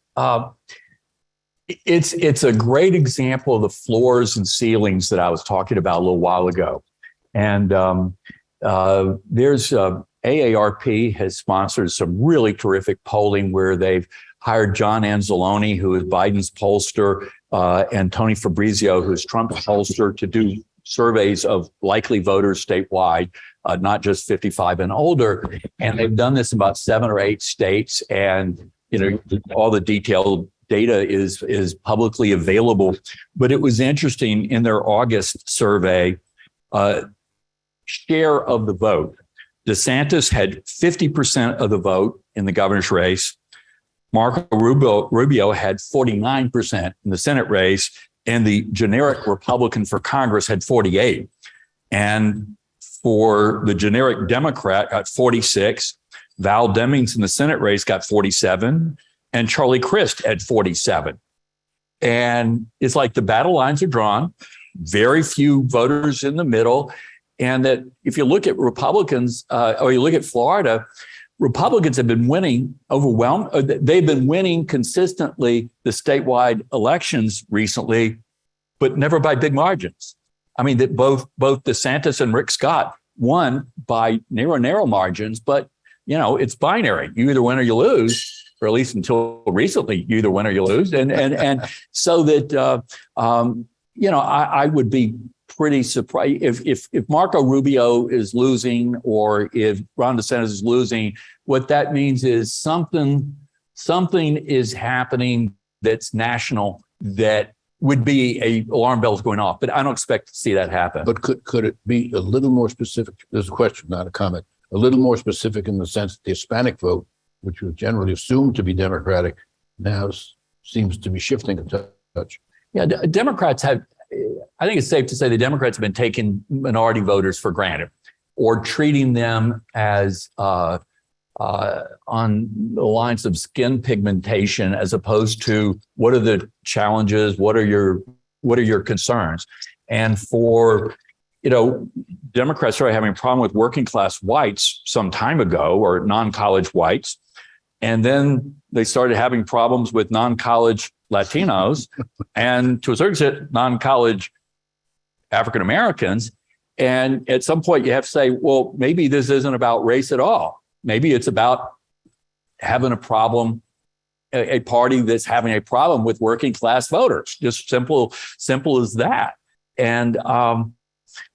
it's a great example of the floors and ceilings that I was talking about a little while ago. And there's AARP has sponsored some really terrific polling where they've hired John Anzalone, who is Biden's pollster, and Tony Fabrizio, who's Trump's pollster, to do surveys of likely voters statewide, not just 55 and older. And they've done this in about 7 or 8 states. And, all the detailed data is publicly available. But it was interesting in their August survey, share of the vote. DeSantis had 50% of the vote in the governor's race. Marco Rubio had 49% in the Senate race, and the generic Republican for Congress had 48. And for the generic Democrat got 46. Val Demings in the Senate race got 47, and Charlie Crist had 47. And it's like the battle lines are drawn, very few voters in the middle. And that if you look at Republicans, or you look at Florida, Republicans have been winning they've been winning consistently the statewide elections recently, but never by big margins. I mean, that both DeSantis and Rick Scott won by narrow margins, but it's binary. You either win or you lose, or at least until recently, you either win or you lose. And so that, I would be pretty surprised if Marco Rubio is losing or if Ron DeSantis is losing. What that means is something is happening that's national that would be alarm bells going off, but I don't expect to see that happen. But could it be a little more specific? There's a question, not a comment. A little more specific in the sense that the Hispanic vote, which was generally assumed to be Democratic, now seems to be shifting a touch. Yeah, Democrats have, I think it's safe to say the Democrats have been taking minority voters for granted or treating them as on the lines of skin pigmentation, as opposed to what are the challenges, what are your concerns. And for, Democrats started having a problem with working class whites some time ago, or non-college whites. And then they started having problems with non-college Latinos and, to a certain extent, non-college African Americans. And at some point you have to say, well, maybe this isn't about race at all. Maybe it's about having a problem, a party that's having a problem with working class voters. Just simple as that. And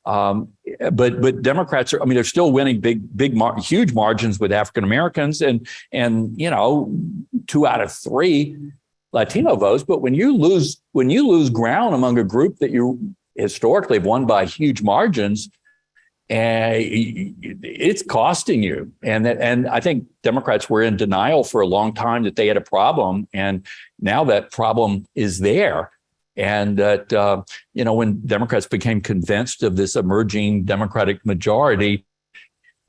but Democrats are, they're still winning huge margins with African Americans and 2 out of 3 Latino votes. But when you lose ground among a group that you historically have won by huge margins, it's costing you. And I think Democrats were in denial for a long time that they had a problem, and now that problem is there. And that, when Democrats became convinced of this emerging Democratic majority,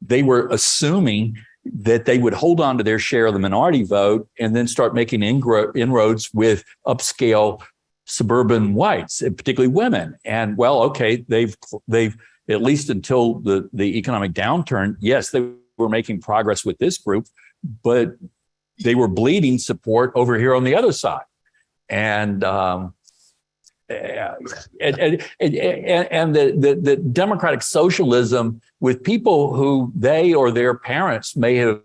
they were assuming that they would hold on to their share of the minority vote and then start making inroads with upscale suburban whites, and particularly women. And well, okay, they've at least until the economic downturn, yes, they were making progress with this group, but they were bleeding support over here on the other side. And the democratic socialism with people who they or their parents may have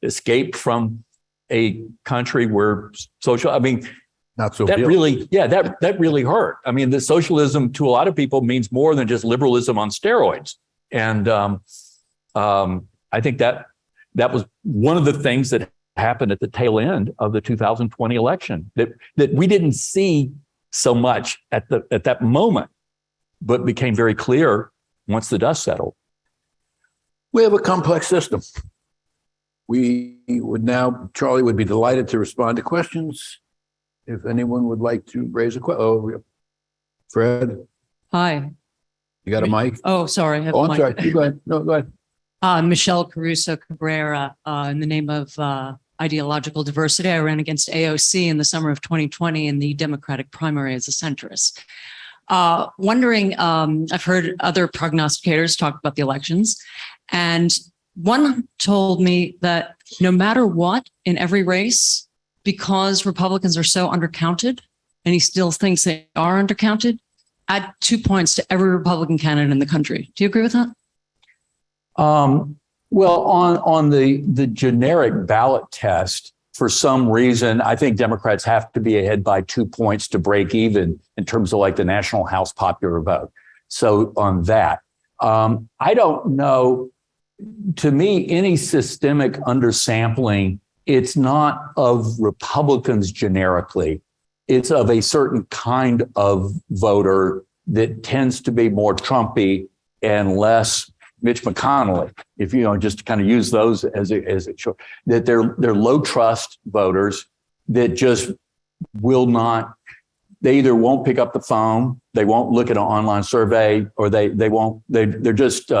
escaped from a country where not so that real. really, that really hurt. The socialism to a lot of people means more than just liberalism on steroids. And I think that was one of the things that happened at the tail end of the 2020 election that we didn't see so much at that moment, but became very clear once the dust settled. We have a complex system. Charlie would be delighted to respond to questions. If anyone would like to raise a question. Fred? Hi. You got a mic? Oh, sorry. I have a I'm mic. sorry. You go ahead. No, go ahead. Michelle Caruso Cabrera, in the name of ideological diversity. I ran against AOC in the summer of 2020 in the Democratic primary as a centrist. Wondering, I've heard other prognosticators talk about the elections, and one told me that no matter what, in every race, because Republicans are so undercounted, and he still thinks they are undercounted, add 2 points to every Republican candidate in the country. Do you agree with that? Well, on the generic ballot test, for some reason, I think Democrats have to be ahead by 2 points to break even in terms of like the national House popular vote. So on that, I don't know. To me, any systemic undersampling, it's not of Republicans generically. It's of a certain kind of voter that tends to be more Trumpy and less Mitch McConnell. If just to kind of use those as a choice, that they're low trust voters that just will not. They either won't pick up the phone, they won't look at an online survey, or they're just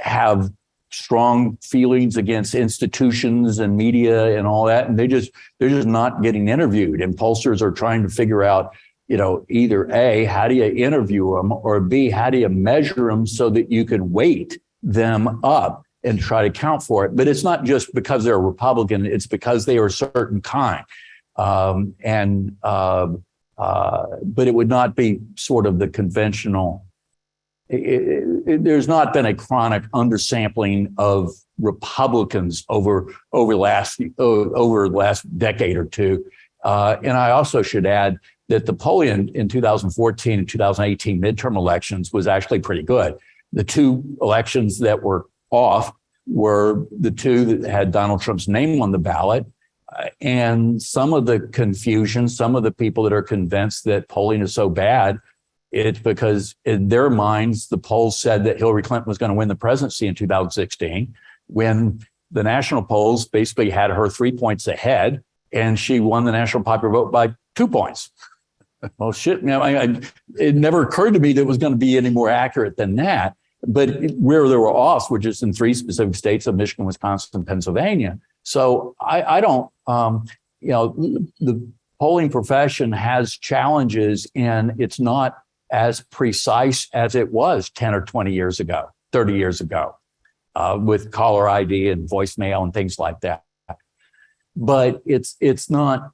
have strong feelings against institutions and media and all that, and they're just not getting interviewed. And pollsters are trying to figure out, either A, how do you interview them, or B, how do you measure them so that you can weight them up and try to count for it. But it's not just because they're a Republican; it's because they are a certain kind. But it would not be sort of the conventional there's not been a chronic undersampling of Republicans over the last decade or two. And I also should add that the polling in 2014 and 2018 midterm elections was actually pretty good. The two elections that were off were the two that had Donald Trump's name on the ballot. And some of the confusion, some of the people that are convinced that polling is so bad, it's because in their minds, the polls said that Hillary Clinton was going to win the presidency in 2016, when the national polls basically had her 3 points ahead, and she won the national popular vote by 2 points. Well, shit, it never occurred to me that it was going to be any more accurate than that. But where there were offs were just in 3 specific states of Michigan, Wisconsin, Pennsylvania. So I don't, the polling profession has challenges, and it's not as precise as it was 10 or 20 years ago, 30 years ago, with caller ID and voicemail and things like that. But it's not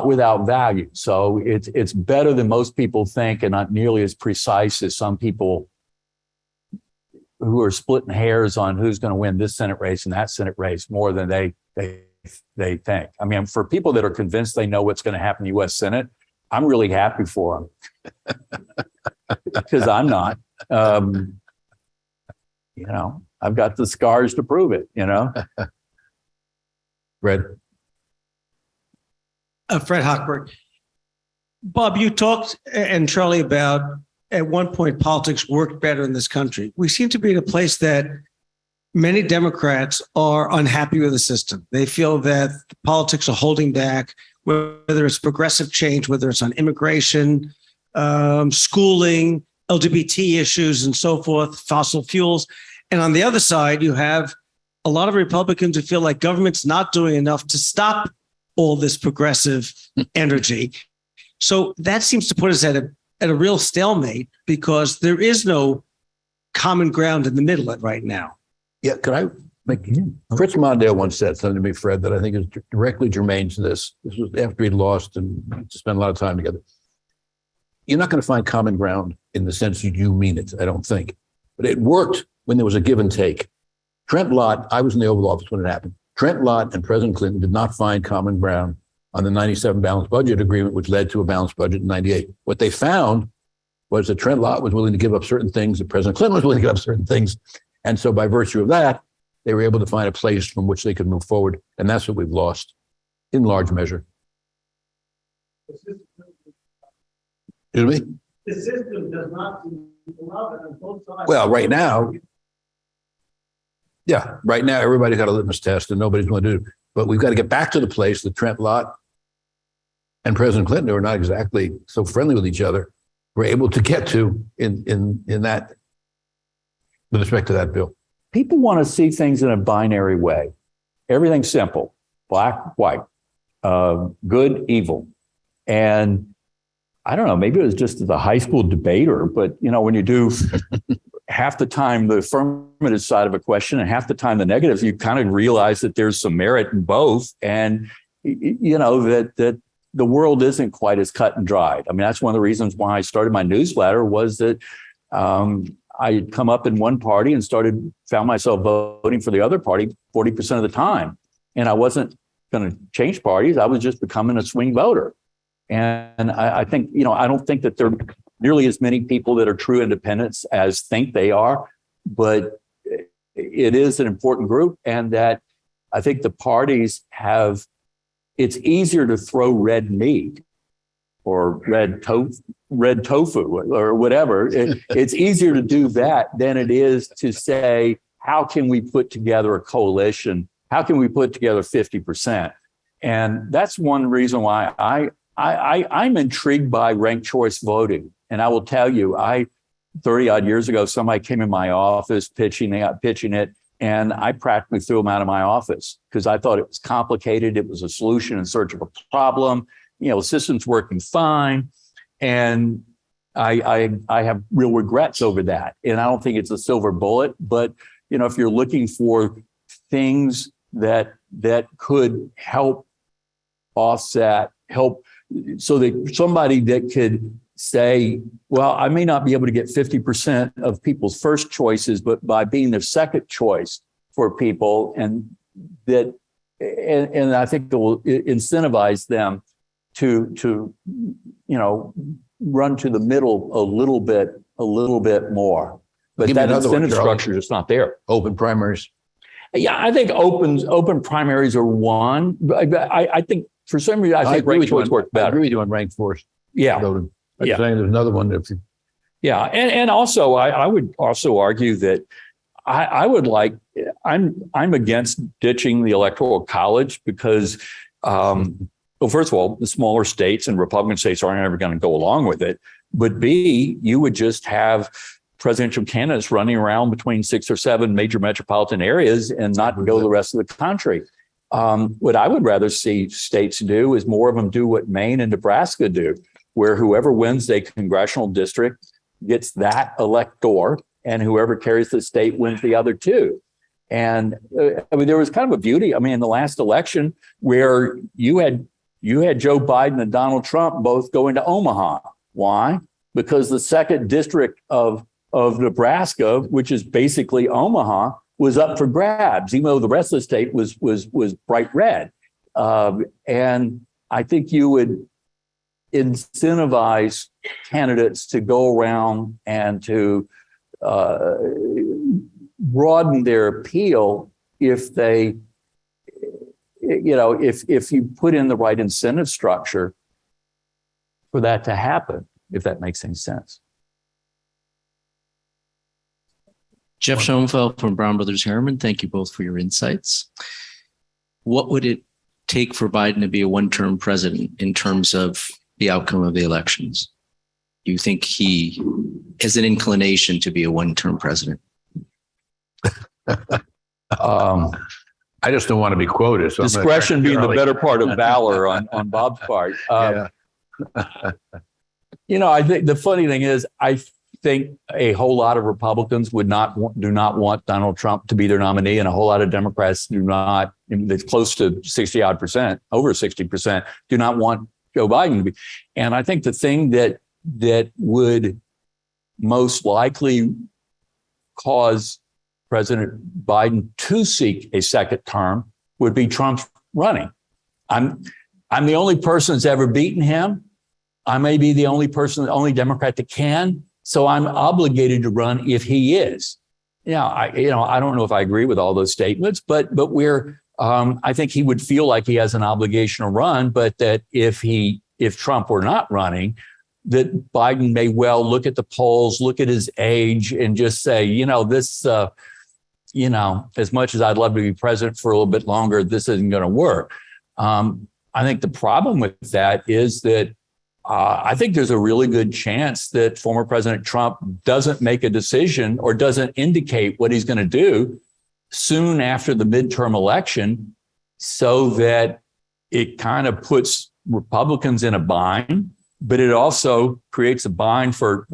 without value. So it's better than most people think, and not nearly as precise as some people who are splitting hairs on who's going to win this Senate race and that Senate race more than they think. I mean, for people that are convinced they know what's going to happen in the U.S. Senate, I'm really happy for them, because I'm not. I've got the scars to prove it. Fred. Fred Hochberg. Bob, you talked, and Charlie, about at one point politics worked better in this country. We seem to be in a place that many Democrats are unhappy with the system. They feel that politics are holding back, whether it's progressive change, whether it's on immigration, schooling, LGBT issues, and so forth, fossil fuels. And on the other side, you have a lot of Republicans who feel like government's not doing enough to stop all this progressive energy. So that seems to put us at a real stalemate, because there is no common ground in the middle right now. Yeah, could I make? Fritz Mondale once said something to me, Fred, that I think is directly germane to this. This was after he'd lost and spent a lot of time together. You're not going to find common ground in the sense you mean it, I don't think. But it worked when there was a give and take. Trent Lott, I was in the Oval Office when it happened. Trent Lott and President Clinton did not find common ground on the 97 balanced budget agreement, which led to a balanced budget in 98. What they found was that Trent Lott was willing to give up certain things, that President Clinton was willing to give up certain things. And so by virtue of that, they were able to find a place from which they could move forward. And that's what we've lost in large measure. Excuse me? The system does not allow it on both sides. Well, right now, everybody's got a litmus test and nobody's going to do it. But we've got to get back to the place that Trent Lott and President Clinton, who are not exactly so friendly with each other, were able to get to in that, with respect to that bill. People want to see things in a binary way. Everything's simple: black, white, good, evil. And I don't know, maybe it was just as a high school debater, but when you do half the time the affirmative side of a question and half the time the negatives, you kind of realize that there's some merit in both. And that the world isn't quite as cut and dried. I mean, that's one of the reasons why I started my newsletter, was that I had come up in one party and found myself voting for the other party 40% of the time. And I wasn't going to change parties. I was just becoming a swing voter. And I think, I don't think that there are nearly as many people that are true independents as think they are, but it is an important group. And that I think the parties it's easier to throw red meat or red tofu or whatever. It's easier to do that than it is to say, how can we put together a coalition? How can we put together 50%? And that's one reason why I'm intrigued by ranked choice voting. And I will tell you, 30 odd years ago, somebody came in my office pitching it, and I practically threw them out of my office because I thought it was complicated. It was a solution in search of a problem. The system's working fine. And I have real regrets over that. And I don't think it's a silver bullet, but if you're looking for things that could help offset, help, so that somebody that could say, well, I may not be able to get 50% of people's first choices, but by being their second choice for people, and I think it will incentivize them to run to the middle a little bit more. But Give me that another one, incentive Charlie. structure is just not there. Open primaries. Yeah, I think open primaries are one. But I think for some reason, I think agree ranked with you choice on- works I better. agree with you on ranked force Yeah, voting. I'm Yeah. saying there's another one that yeah, and also I would also argue that I would like I'm against ditching the electoral college because well, first of all, the smaller states and Republican states aren't ever going to go along with it. But B, you would just have presidential candidates running around between 6 or 7 major metropolitan areas and not go the rest of the country. What I would rather see states do is more of them do what Maine and Nebraska do, where whoever wins a congressional district gets that elector, and whoever carries the state wins the other two. And I mean, there was kind of a beauty. I mean, in the last election where you had Joe Biden and Donald Trump both going to Omaha. Why? Because the second district of Nebraska, which is basically Omaha, was up for grabs, even though the rest of the state was bright red. And I think you would incentivize candidates to go around and to broaden their appeal if they, if you put in the right incentive structure for that to happen, if that makes any sense. Jeff Schoenfeld from Brown Brothers Harriman, thank you both for your insights. What would it take for Biden to be a one-term president in terms of the outcome of the elections? Do you think he has an inclination to be a one-term president? I just don't want to be quoted. So Discretion being the better part of valor on Bob's part. Yeah. I think the funny thing is, I think a whole lot of Republicans do not want Donald Trump to be their nominee, and a whole lot of Democrats do not. It's close to 60-odd%, over 60%, do not want Joe Biden to be. And I think the thing that would most likely cause President Biden to seek a second term would be Trump's running. I'm the only person that's ever beaten him. I may be the only only Democrat that can. So I'm obligated to run if he is. I don't know if I agree with all those statements, but I think he would feel like he has an obligation to run, but that if Trump were not running, that Biden may well look at the polls, look at his age, and just say, this, as much as I'd love to be president for a little bit longer, this isn't going to work. I think the problem with that is that I think there's a really good chance that former President Trump doesn't make a decision or doesn't indicate what he's going to do soon after the midterm election, so that it kind of puts Republicans in a bind, but it also creates a bind for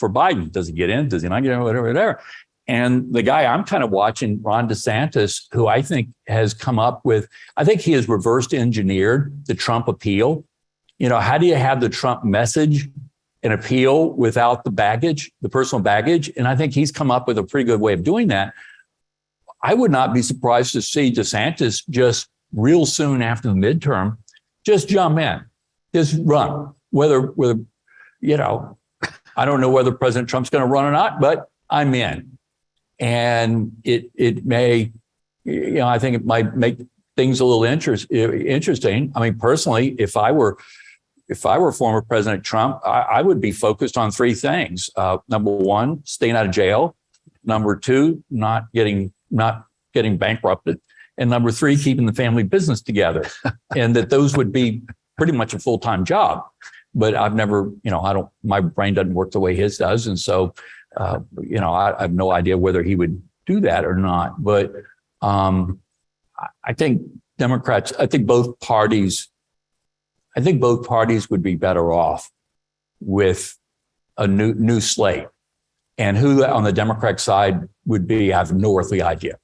Biden. Does he get in? Does he not get in? Whatever. And the guy I'm kind of watching, Ron DeSantis, who I think has come up with, I think he has reversed engineered the Trump appeal. How do you have the Trump message and appeal without the baggage, the personal baggage? And I think he's come up with a pretty good way of doing that. I would not be surprised to see DeSantis just real soon after the midterm, just jump in, just run. Whether I don't know whether President Trump's going to run or not, but I'm in. And it may, I think it might make things a little interesting. I mean, personally, if I were former President Trump, I would be focused on 3 things. Number 1, staying out of jail. Number 2, not getting bankrupted. And number 3, keeping the family business together. And that those would be pretty much a full-time job. But I've never, my brain doesn't work the way his does. And so, I have no idea whether he would do that or not. But I think both parties would be better off with a new slate. And who on the Democratic side would be, I have no earthly idea.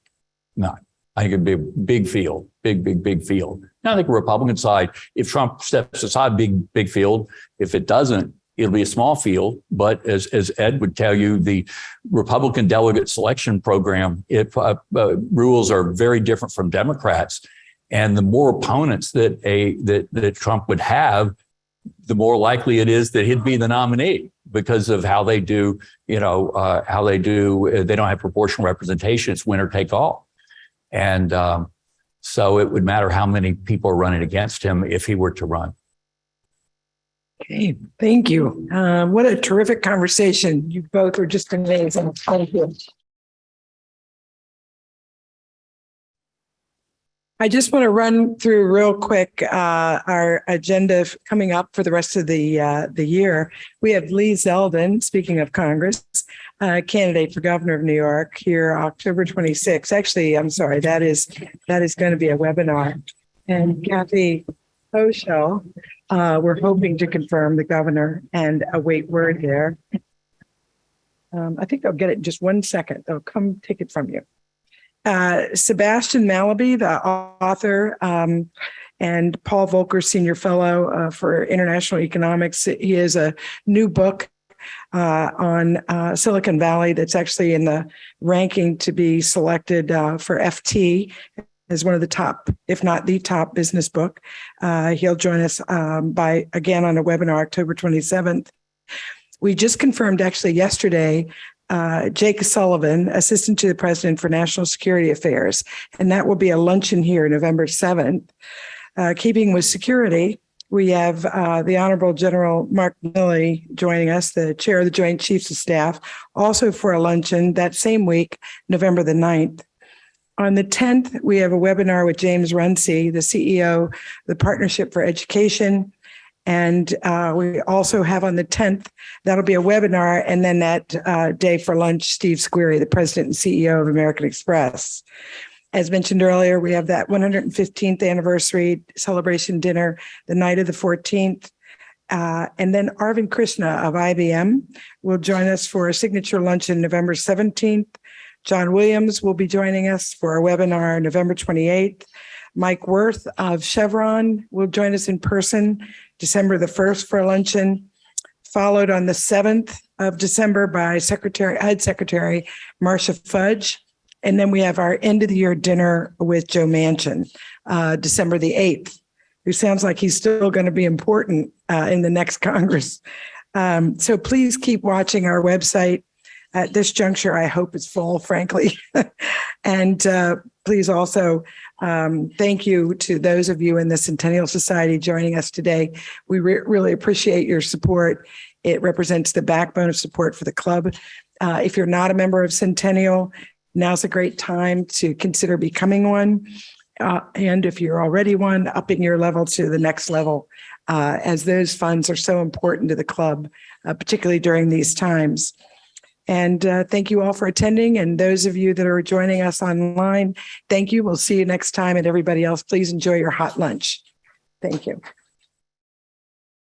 None. I think it'd be a big field, big field. Now, I think the Republican side, if Trump steps aside, big field. If it doesn't, It'll be a small field, but as Ed would tell you, the Republican delegate selection program, rules are very different from Democrats. And the more opponents that Trump would have, the more likely it is that he'd be the nominee because of how they do, they don't have proportional representation. It's winner take all. And so it would matter how many people are running against him if he were to run. Okay, thank you. What a terrific conversation. You both were just amazing. Thank you. I just want to run through real quick our agenda coming up for the rest of the year. We have Lee Zeldin, speaking of Congress, candidate for governor of New York here October 26th. Actually, I'm sorry, that is going to be a webinar. And Kathy Hochul, we're hoping to confirm the governor and await word there. I think I'll get it in just 1 second. They'll come take it from you. Sebastian Mallaby, the author, and Paul Volcker, Senior Fellow for International Economics. He has a new book on Silicon Valley that's actually in the ranking to be selected for FT as one of the top, if not the top business book. He'll join us again on a webinar October 27th. We just confirmed actually yesterday Jake Sullivan, Assistant to the President for National Security Affairs, and that will be a luncheon here November 7th. Keeping with security, we have the Honorable General Mark Milley joining us, the Chair of the Joint Chiefs of Staff, also for a luncheon that same week, November the 9th. On the 10th, we have a webinar with James Runcie, the CEO of the Partnership for Education. And we also have on the 10th, that'll be a webinar. And then that day for lunch, Steve Squeri, the president and CEO of American Express. As mentioned earlier, we have that 115th anniversary celebration dinner the night of the 14th. And then Arvind Krishna of IBM will join us for a signature luncheon November 17th. John Williams will be joining us for a webinar November 28th. Mike Worth of Chevron will join us in person December the 1st for a luncheon, followed on the 7th of December by HUD Secretary Marcia Fudge. And then we have our end of the year dinner with Joe Manchin, December the 8th, who sounds like he's still going to be important in the next Congress. So please keep watching our website. At this juncture, I hope it's full, frankly. And please also thank you to those of you in the Centennial Society joining us today. We really appreciate your support. It represents the backbone of support for the club. If you're not a member of Centennial, now's a great time to consider becoming one. And if you're already one, upping your level to the next level, as those funds are so important to the club, particularly during these times. And thank you all for attending. And those of you that are joining us online, thank you. We'll see you next time. And everybody else, please enjoy your hot lunch. Thank you.